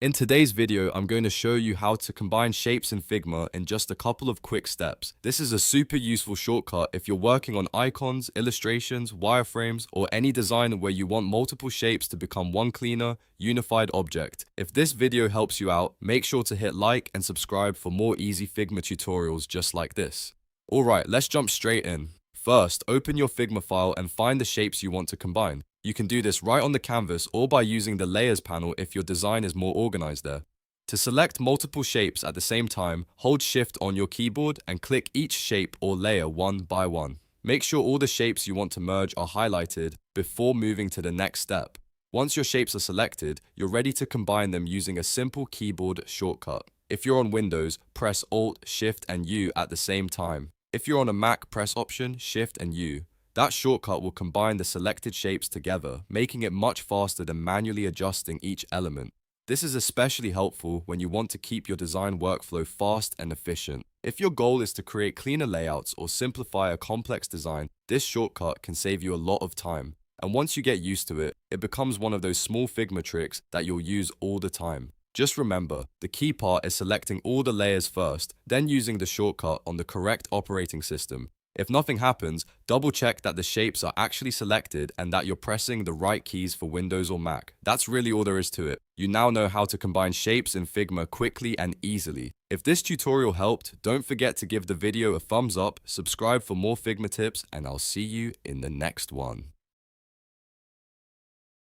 In today's video, I'm going to show you how to combine shapes in Figma in just a couple of quick steps. This is a super useful shortcut if you're working on icons, illustrations, wireframes, or any design where you want multiple shapes to become one cleaner, unified object. If this video helps you out, make sure to hit like and subscribe for more easy Figma tutorials just like this. Alright, let's jump straight in. First, open your Figma file and find the shapes you want to combine. You can do this right on the canvas or by using the Layers panel if your design is more organized there. To select multiple shapes at the same time, hold Shift on your keyboard and click each shape or layer one by one. Make sure all the shapes you want to merge are highlighted before moving to the next step. Once your shapes are selected, you're ready to combine them using a simple keyboard shortcut. If you're on Windows, press Alt, Shift and U at the same time. If you're on a Mac, press Option, Shift and U. That shortcut will combine the selected shapes together, making it much faster than manually adjusting each element. This is especially helpful when you want to keep your design workflow fast and efficient. If your goal is to create cleaner layouts or simplify a complex design, this shortcut can save you a lot of time. And once you get used to it, it becomes one of those small Figma tricks that you'll use all the time. Just remember, the key part is selecting all the layers first, then using the shortcut on the correct operating system. If nothing happens, double check that the shapes are actually selected and that you're pressing the right keys for Windows or Mac. That's really all there is to it. You now know how to combine shapes in Figma quickly and easily. If this tutorial helped, don't forget to give the video a thumbs up, subscribe for more Figma tips, and I'll see you in the next one.